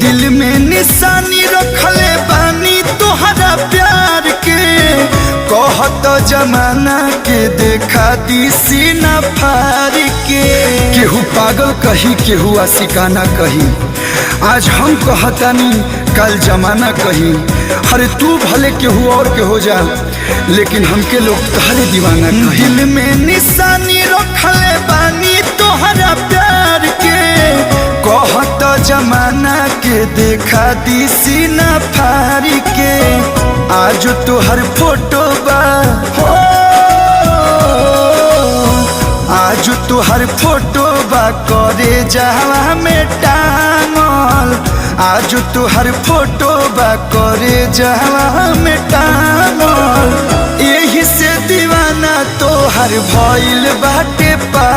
दिल में निशानी रखले बानी तोहरा प्यार के, कहत जमाना के देखा दी सीना फाड़ के। केहू पागल कही केहू आशिकाना कही, आज हम कहतानी कल जमाना कही। अरे तू भले केहू और के हो जा, लेकिन हमके लोग तहरे दीवाना कही। दिल में निशानी रखले बानी तोहरा प्यार के, कहत जमाना के देखा दी सीना फाड़ के। आज तोहर फोटो बा हो, आज तोहर फोटो बा करे जावा में टांगल। आज तोहर फोटो बा करे जावा में टांगल। यही से दीवाना तोहर भइल बाटे पा।